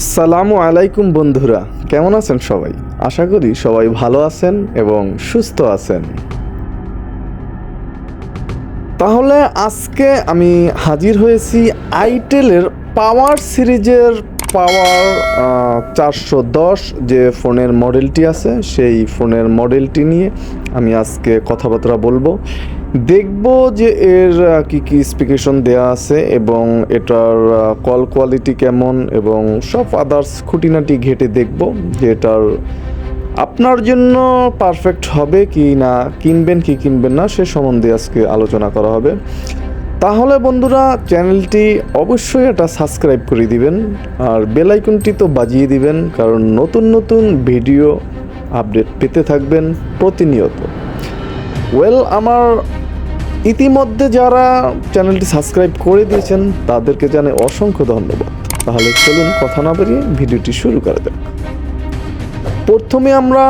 আসসালামু আলাইকুম বন্ধুরা, কেমন আছেন সবাই? আশা করি সবাই ভালো আছেন এবং সুস্থ আছেন। তাহলে আজকে আমি হাজির হয়েছি আইটেলের পাওয়ার সিরিজের পাওয়ার 410 যে ফোনের মডেলটি আছে সেই ফোনের মডেলটি নিয়ে আমি আজকে কথাবার্তা বলবো। দেখব যে এর কি কি স্পেসিফিকেশন দেওয়া আছে এবং এটার কল কোয়ালিটি কেমন এবং সব আদার্স খুঁটিনাটি ঘেটে দেখব যে এটার আপনার জন্য পারফেক্ট হবে কি না, কিনবেন কি কিনবেন না সে সম্বন্ধে আজকে আলোচনা করা হবে। তাহলে বন্ধুরা চ্যানেলটি অবশ্যই এটা সাবস্ক্রাইব করে দিবেন আর বেল আইকনটি তো বাজিয়ে দিবেন, কারণ নতুন নতুন ভিডিও আপডেট পেতে থাকবেন প্রতিনিয়ত। আমার ইতিমধ্যে যারা চ্যানেলটি সাবস্ক্রাইব করে দিয়েছেন তাদেরকে জানাই অসংখ্য ধন্যবাদ। তাহলে চলুন কথা না বাড়িয়ে ভিডিওটি শুরু করা যাক। প্রথমে আমরা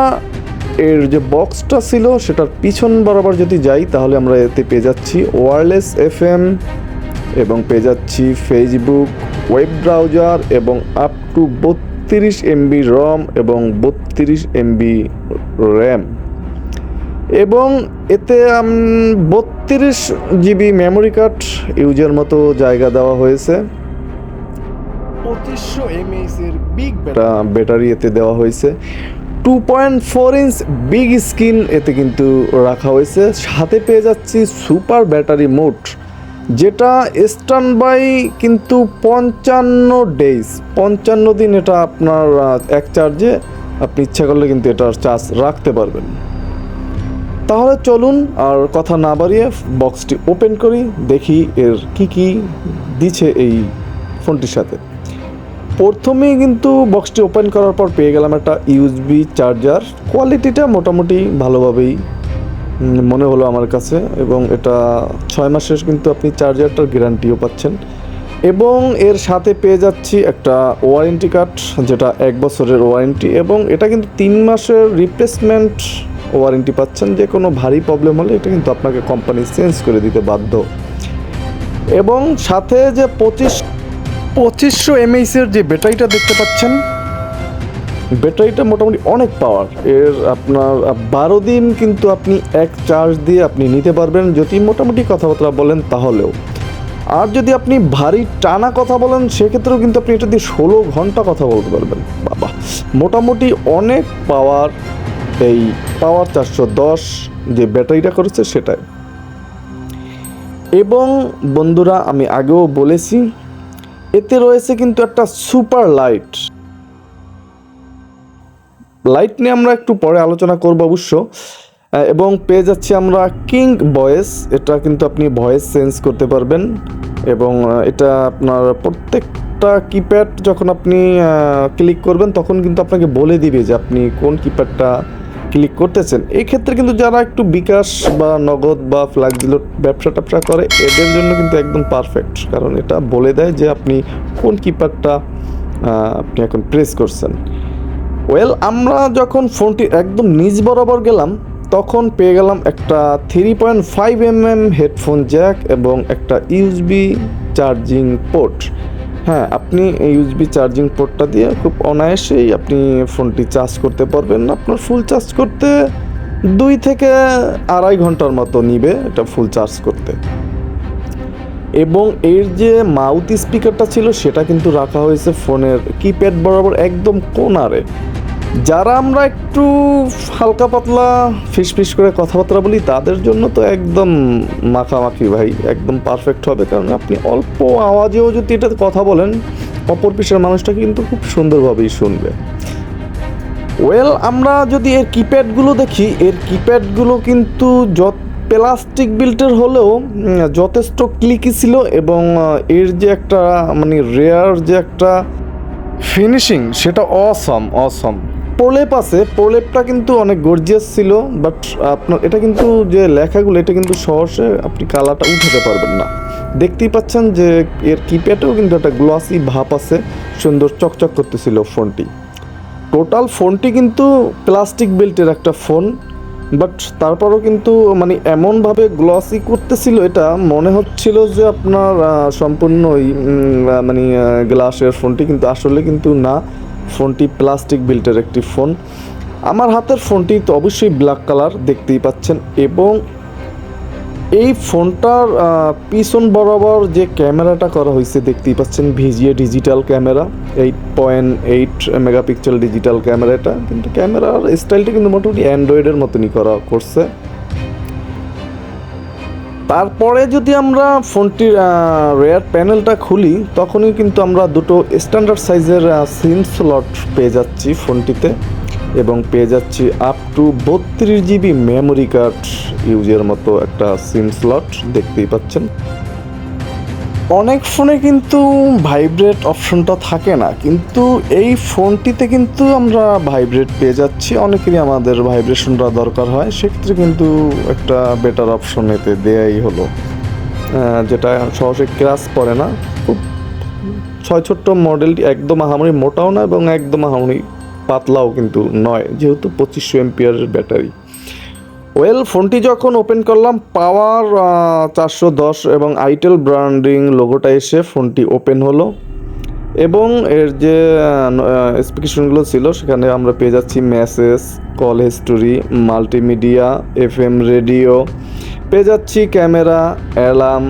এর যে বক্সটা ছিল সেটার পিছন বরাবর যদি যাই তাহলে আমরা এতে পেয়ে যাচ্ছি ওয়্যারলেস FM এবং পেয়ে যাচ্ছি ফেসবুক ওয়েব ব্রাউজার এবং আপ টু 32 MB রম এবং 32 MB র্যাম এবং এতে 32 GB মেমোরি কার্ড ইউজের মতো জায়গা দেওয়া হয়েছে। 2500 mAh এর বিগ ব্যাটারি এতে দেওয়া হয়েছে। 2.4 ইঞ্চ বিগ স্ক্রিন এতে কিন্তু রাখা হয়েছে। সাথে পেয়ে যাচ্ছি সুপার ব্যাটারি মোড, যেটা স্ট্যান্ড বাই কিন্তু 55 দিন এটা আপনার এক চার্জে আপনি ইচ্ছা করলে কিন্তু এটার চার্জ রাখতে পারবেন। তাহলে চলুন আর কথা না বাড়িয়ে বক্সটি ওপেন করি, দেখি এর কি কি দিচ্ছে এই ফোনটির সাথে। প্রথমেই কিন্তু বক্সটি ওপেন করার পর পেয়ে গেলাম একটা USB চার্জার। কোয়ালিটিটা মোটামুটি ভালোভাবেই মনে হলো আমার কাছে এবং এটা 6 মাসের কিন্তু আপনি চার্জারটার গ্যারান্টিও পাচ্ছেন এবং এর সাথে পেয়ে যাচ্ছি একটা ওয়ারেন্টি কার্ড, যেটা 1 বছরের ওয়ারেন্টি এবং এটা কিন্তু 3 মাসের রিপ্লেসমেন্ট ওয়ারেন্টি পাচ্ছেন। যে কোনো ভারী প্রবলেম হলে এটা কিন্তু আপনাকে কোম্পানি চেঞ্জ করে দিতে বাধ্য। এবং সাথে যে 2500 mAh এর যে ব্যাটারিটা দেখতে পাচ্ছেন, ব্যাটারিটা মোটামুটি অনেক পাওয়ার। এর আপনার 12 দিন কিন্তু আপনি এক চার্জ দিয়ে আপনি নিতে পারবেন যদি মোটামুটি কথাবার্তা বলেন তাহলেও। আর যদি আপনি ভারী টানা কথা বলেন সেক্ষেত্রেও কিন্তু আপনি এটা দিয়ে 16 ঘন্টা কথা বলতে পারবেন। বাবা, মোটামুটি অনেক পাওয়ার এই পাওয়ার 410 যে ব্যাটারিটা করেছে সেটাই। এবং বন্ধুরা আমি আগেও বলেছি এতে রয়েছে কিন্তু একটা সুপার লাইট নিয়ে আমরা একটু পরে আলোচনা করব অবশ্য। এবং পেয়ে যাচ্ছি আমরা কিং ভয়েস, এটা কিন্তু আপনি ভয়েস চেঞ্জ করতে পারবেন এবং এটা আপনার প্রত্যেকটা কিপ্যাড যখন আপনি ক্লিক করবেন তখন কিন্তু আপনাকে বলে দিবে যে আপনি কোন কিপ্যাডটা ক্লিক করতেছেন। এই ক্ষেত্রে কিন্তু যারা একটু বিকাশ বা নগদ বা ফ্ল্যাক্সিলো ব্যবসা করে এদের জন্য কিন্তু একদম পারফেক্ট, কারণ এটা বলে দেয় যে আপনি কোন কিপ্যাডটা আপনি এখন প্রেস করছেন। আমরা যখন ফোনটি একদম নিচ বরাবর গেলাম তখন পেয়ে গেলাম একটা 3.5 mm হেডফোন জ্যাক এবং একটা USB চার্জিং পোর্ট। হ্যাঁ, আপনি এই USB চার্জিং পোর্টটা দিয়ে খুব অনায়াসেই আপনি ফোনটি চার্জ করতে পারবেন। আপনার ফুল চার্জ করতে 2 থেকে 2.5 ঘন্টার মতো নিবে এটা ফুল চার্জ করতে। এবং এর যে মাউথ স্পিকারটা ছিল সেটা কিন্তু রাখা হয়েছে ফোনের কিপ্যাড বরাবর একদম কোণারে। যারা আমরা একটু হালকা পাতলা ফিসফিস করে কথাবার্তা বলি তাদের জন্য তো একদম মাখামাখি ভাই, একদম পারফেক্ট হবে, কারণ আপনি অল্প আওয়াজেও যদি এটাতে কথা বলেন অপর পিছের মানুষটা কিন্তু খুব সুন্দরভাবেই শুনবে। আমরা যদি এর কিপ্যাডগুলো দেখি, এর কিপ্যাডগুলো কিন্তু প্লাস্টিক বিল্টের হলেও যথেষ্ট ক্লিকি ছিল এবং এর যে একটা মানে রেয়ার যে একটা ফিনিশিং সেটা অসম। প্রলেপ আছে, প্রলেপটা কিন্তু অনেক গর্জিয়াস ছিল, বাট আপনার এটা কিন্তু যে লেখাগুলো এটা কিন্তু সহজে আপনি কালারটা উঠাতে পারবেন না। দেখতেই পাচ্ছেন যে এর কিপ্যাডেও কিন্তু একটা গ্লসি ভাব আছে, সুন্দর চকচক করতেছিল ফোনটি। টোটাল ফোনটি কিন্তু প্লাস্টিক বেল্টের একটা ফোন বাট তারপরও কিন্তু মানে এমনভাবে গ্লসি করতেছিল, এটা মনে হচ্ছিল যে আপনার সম্পূর্ণই মানে গ্লাসের ফোনটি, কিন্তু আসলে কিন্তু না, ফোনটি প্লাস্টিক বিল্টের একটি ফোন। আমার হাতের ফোনটি তো অবশ্যই ব্ল্যাক কালার দেখতেই পাচ্ছেন, এবং এই ফোনটার পিছন বরাবর যে ক্যামেরাটা করা হয়েছে দেখতেই পাচ্ছেন, VGA digital camera, 8.8 megapixel digital camera. এটা কিন্তু ক্যামেরার স্টাইলটা কিন্তু মোটামুটি অ্যান্ড্রয়েডের মতনই করছে। তারপরে যদি আমরা ফোনটির রেয়ার প্যানেলটা খুলি, তখনই কিন্তু আমরা দুটো স্ট্যান্ডার্ড সাইজের সিম স্লট পেয়ে যাচ্ছি ফোনটিতে, এবং পেয়ে যাচ্ছি up to 32 GB memory card ইউজের মতো একটা সিম স্লট দেখতেই পাচ্ছেন। অনেক ফোনে কিন্তু ভাইব্রেট অপশনটা থাকে না, কিন্তু এই ফোনটিতে কিন্তু আমরা ভাইব্রেট পেয়ে যাচ্ছি। অনেকেরই আমাদের ভাইব্রেশনটা দরকার হয়, সেক্ষেত্রে কিন্তু একটা বেটার অপশন এতে দেয়াই হলো, যেটা সহজে ক্র্যাশ পড়ে না। খুব ছোট্ট মডেলটি, একদম আহামরি মোটাও না এবং একদম আহামরি পাতলাও কিন্তু নয়, যেহেতু 2500 এমপিআরের ব্যাটারি। ফোনটি যখন ওপেন করলাম, পাওয়ার 410 এবং আইটেল ব্র্যান্ডিং লোগোটা এসে ফোনটি ওপেন হলো, এবং এর যে স্পেসিফিকেশনগুলো ছিল সেখানে আমরা পেয়ে যাচ্ছি message, call history, multimedia, FM radio, পেয়ে যাচ্ছি ক্যামেরা, অ্যালার্ম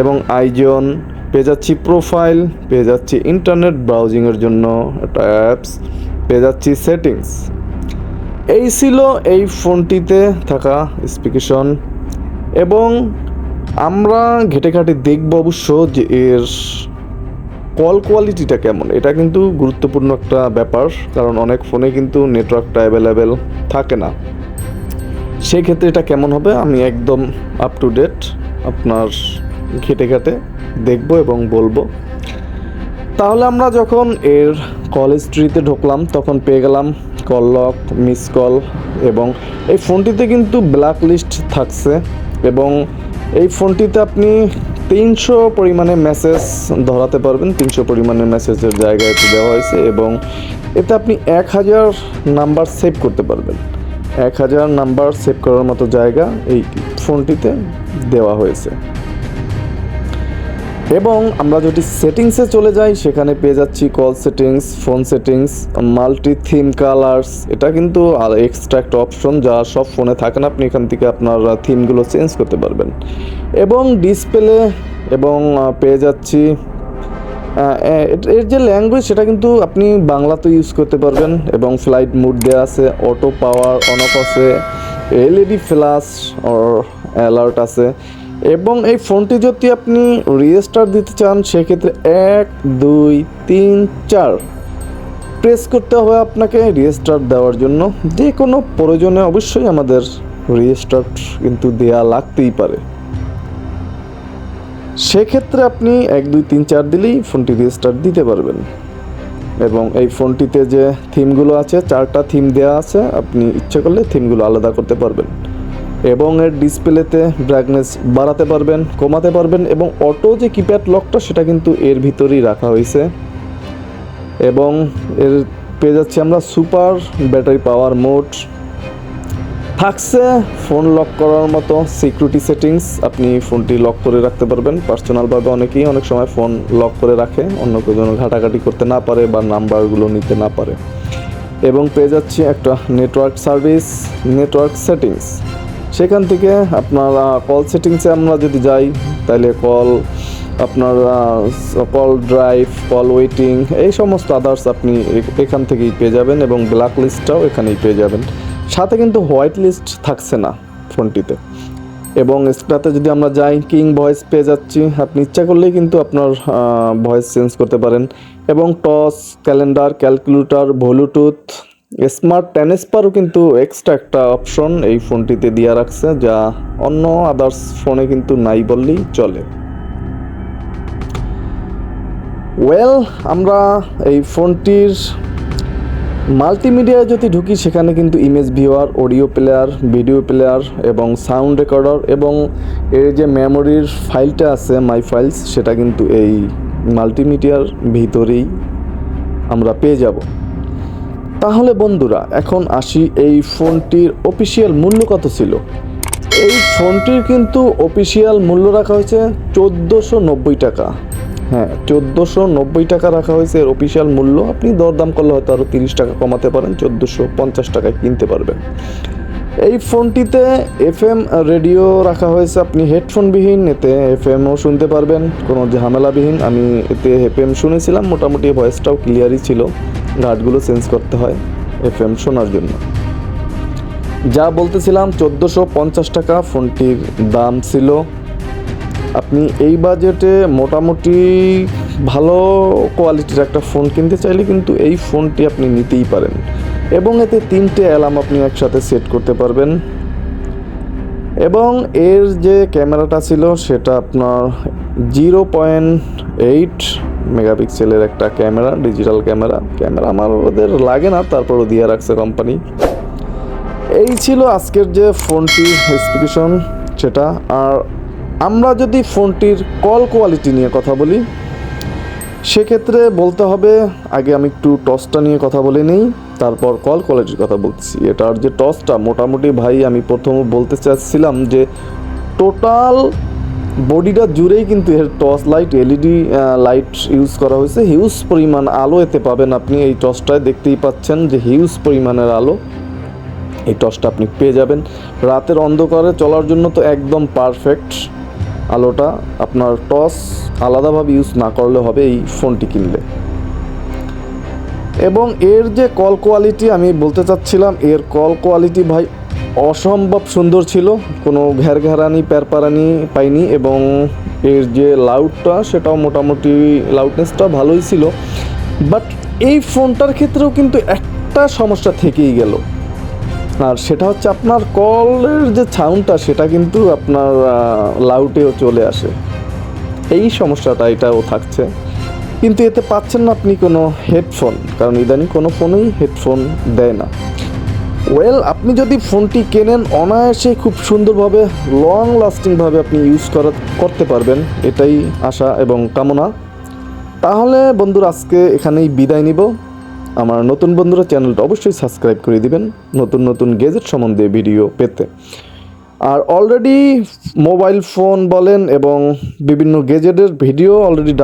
এবং আইজন, পেয়ে যাচ্ছি প্রোফাইল, পেয়ে যাচ্ছি ইন্টারনেট ব্রাউজিংয়ের জন্য একটা অ্যাপস, পেয়ে যাচ্ছি সেটিংস। এই ছিল এই ফোনটিতে থাকা স্পেসিফিকেশন, এবং আমরা ঘেটে ঘাটে দেখব অবশ্য যে এর কল কোয়ালিটিটা কেমন। এটা কিন্তু গুরুত্বপূর্ণ একটা ব্যাপার, কারণ অনেক ফোনে কিন্তু নেটওয়ার্কটা অ্যাভেলেবেল থাকে না। সেই ক্ষেত্রে এটা কেমন হবে আমি একদম আপ টু ডেট আপনার ঘেটে ঘাটে দেখব এবং বলবো। তাহলে আমরা যখন এর কল হিস্ট্রিতে ঢুকলাম, তখন পেয়ে গেলাম কল লক, মিস কল, এবং এই ফোনটিতে কিন্তু ব্ল্যাক লিস্ট থাকছে, এবং এই ফোনটিতে আপনি 300 পরিমাণে মেসেজ ধরাতে পারবেন। 300 পরিমাণে মেসেজের জায়গায় দেওয়া হয়েছে, এবং এতে আপনি 1000 নাম্বার সেভ করতে পারবেন। 1000 নাম্বার সেভ করার মতো জায়গা এই ফোনটিতে দেওয়া হয়েছে। এবং আমরা যদি সেটিংসে চলে যাই, সেখানে পেয়ে যাচ্ছি call settings, phone settings, multi theme colours. এটা কিন্তু আর এক্সট্রা একটা অপশন যা সব ফোনে থাকে না, আপনি এখান থেকে আপনার থিমগুলো চেঞ্জ করতে পারবেন। এবং ডিসপ্লে, এবং পেয়ে যাচ্ছি এর যে ল্যাঙ্গুয়েজ সেটা কিন্তু আপনি বাংলাতে ইউজ করতে পারবেন, এবং ফ্লাইট মুড দেওয়া আছে, অটো পাওয়ার অন অফ আছে, এলইডি ফ্ল্যাশ অর অ্যালার্ট আছে। এবং এই ফোনটি যদি আপনি রিস্টার্ট দিতে চান, সেক্ষেত্রে 1 2 3 4 প্রেস করতে হবে আপনাকে রিস্টার্ট দেওয়ার জন্য। যে কোনো প্রয়োজনে অবশ্যই আমাদের রিস্টার্ট কিন্তু দেওয়া লাগতেই পারে। সেক্ষেত্রে আপনি 1 2 3 4 দিলেই ফোনটি রিস্টার্ট দিতে পারবেন। এবং এই ফোনটিতে যে থিমগুলো আছে, 4টা থিম দেওয়া আছে, আপনি ইচ্ছে করলে থিমগুলো আলাদা করতে পারবেন। এবং এর ডিসপ্লেতে ব্রাইটনেস বাড়াতে পারবেন, কমাতে পারবেন, এবং অটো যে কিপ্যাড লকটা সেটা কিন্তু এর ভিতরেই রাখা হয়েছে। এবং এর পেয়ে যাচ্ছি আমরা সুপার ব্যাটারি পাওয়ার মোড থাকছে, ফোন লক করার মতো সিকিউরিটি সেটিংস, আপনি ফোনটি লক করে রাখতে পারবেন পার্সোনালভাবে। অনেকেই অনেক সময় ফোন লক করে রাখে, অন্য কেউ যেন ঘাটাঘাটি করতে না পারে বা নাম্বারগুলো নিতে না পারে। এবং পেয়ে যাচ্ছি একটা নেটওয়ার্ক সার্ভিস, নেটওয়ার্ক সেটিংস। সেখান থেকে আপনার কল সেটিংসে আমরা যদি যাই, তাহলে কল, আপনার কল ড্রাইভ, কল ওয়েটিং, এই সমস্ত আদার্স আপনি এখান থেকেই পেয়ে যাবেন, এবং ব্ল্যাক লিস্টটাও এখানেই পেয়ে যাবেন। সাথে কিন্তু হোয়াইট লিস্ট থাকছে না ফোনটিতে। এবং এক্সট্রাতে যদি আমরা যাই, কিং ভয়েস পেয়ে যাচ্ছি, আপনি ইচ্ছা করলেই কিন্তু আপনার ভয়েস চেঞ্জ করতে পারেন। এবং টস, ক্যালেন্ডার, ক্যালকুলেটর, ব্লুটুথ, স্মার্ট ট্রান্সফারও কিন্তু এক্সট্রা একটা অপশন এই ফোনটিতে দেওয়া রাখছে, যা অন্য আদার্স ফোনে কিন্তু নাই বললেই চলে। আমরা এই ফোনটির মাল্টিমিডিয়ায় যদি ঢুকি, সেখানে কিন্তু image viewer, audio player, video player এবং সাউন্ড রেকর্ডার, এবং এর যে মেমোরির ফাইলটা আছে মাই ফাইলস, সেটা কিন্তু এই মাল্টিমিডিয়ার ভিতরেই আমরা পেয়ে যাব। তাহলে বন্ধুরা এখন আসি এই ফোনটির অফিসিয়াল মূল্য কত ছিল। এই ফোনটির কিন্তু অফিসিয়াল মূল্য রাখা হয়েছে 1490 টাকা। হ্যাঁ, 1490 টাকা রাখা হয়েছে এর অফিসিয়াল মূল্য। আপনি দরদাম করলে হয়তো আরও 30 টাকা কমাতে পারেন, 1450 টাকায় কিনতে পারবেন। এই ফোনটিতে এফএম রেডিও রাখা হয়েছে, আপনি হেডফোনবিহীন এতে এফএমও শুনতে পারবেন, কোনো ঝামেলাবিহীন। আমি এতে এফএম শুনেছিলাম, মোটামুটি ভয়েসটাও ক্লিয়ারই ছিল, গার্ডগুলো চেঞ্জ করতে হয় এফএম শোনার জন্য। যা বলতেছিলাম 1450 টাকা ফোনটির দাম ছিল। আপনি এই বাজেটে মোটামুটি ভালো কোয়ালিটির একটা ফোন কিনতে চাইলে কিন্তু এই ফোনটি আপনি নিতেই পারেন, এবং এতে 3টে অ্যালার্ম আপনি একসাথে সেট করতে পারবেন। এবং এর যে ক্যামেরাটা ছিল সেটা আপনার 0.8 মেগাপিক্সেলের একটা ক্যামেরা, ডিজিটাল ক্যামেরা আমার ওদের লাগে না, তারপরও দিয়ে রাখছে কোম্পানি। এই ছিল আজকের যে ফোনটির স্পেসিফিকেশন সেটা। আর আমরা যদি ফোনটির কল কোয়ালিটি নিয়ে কথা বলি, সেক্ষেত্রে বলতে হবে আগে আমি একটু টসটা নিয়ে কথা বলে নিই, তারপর কল কোয়ালিটির কথা বলছি। এটার যে টসটা মোটামুটি ভাই, আমি প্রথমে বলতে চাচ্ছিলাম যে টোটাল বডিটা জুড়েই কিন্তু এর torch light, LED light use করা হয়েছে। হিউজ পরিমাণ আলো এতে পাবেন আপনি। এই টর্চটায় দেখতেই পাচ্ছেন যে হিউজ পরিমাণের আলো, এই টর্চটা আপনি পেয়ে যাবেন। রাতের অন্ধকারে চলার জন্য তো একদম পারফেক্ট আলোটা। আপনার টর্চ আলাদাভাবে ইউজ না করলে হবে এই ফোনটি কিনলে। এবং এর যে কল কোয়ালিটি আমি বলতে চাচ্ছিলাম, এর কল কোয়ালিটি ভাই অসম্ভব সুন্দর ছিল, কোনো ঘ্যারঘ্যারানি প্যারপারানি পাইনি। এবং এর যে লাউডটা সেটাও মোটামুটি লাউডনেসটা ভালোই ছিল। বাট এই ফোনটার ক্ষেত্রেও কিন্তু একটা সমস্যা থেকেই গেল, আর সেটা হচ্ছে আপনার কলের যে সাউন্ডটা সেটা কিন্তু আপনার লাউডেও চলে আসে। এই সমস্যাটা এটাও থাকছে, কিন্তু এতে পাচ্ছেন না আপনি কোনো হেডফোন, কারণ ইদানিং কোনো ফোনেই হেডফোন দেয় না। আপনি যদি ফোনটি কেনেন অনায়াসে খুব সুন্দরভাবে লং লাস্টিংভাবে আপনি ইউজ করতে পারবেন, এটাই আশা এবং কামনা। তাহলে বন্ধুরা আজকে এখানেই বিদায় নিব। আমার নতুন বন্ধুরা চ্যানেলটা অবশ্যই সাবস্ক্রাইব করে দিবেন নতুন নতুন গ্যাজেট সম্বন্ধে ভিডিও পেতে। আর অলরেডি মোবাইল ফোন বলেন এবং বিভিন্ন গ্যাজেটের ভিডিও অলরেডি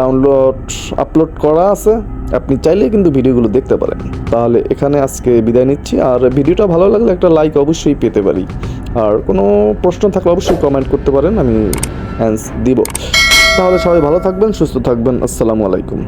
আপলোড করা আছে, আপনি চাইলে কিন্তু ভিডিওগুলো দেখতে পারেন। তাহলে এখানে আজকে বিদায় নিচ্ছি। আর ভিডিওটা ভালো লাগলে একটা লাইক অবশ্যই পেতে পারি, আর কোনো প্রশ্ন থাকলে অবশ্যই কমেন্ট করতে পারেন, আমি অ্যান্সার দিব। তাহলে সবাই ভালো থাকবেন, সুস্থ থাকবেন। আসসালামু আলাইকুম।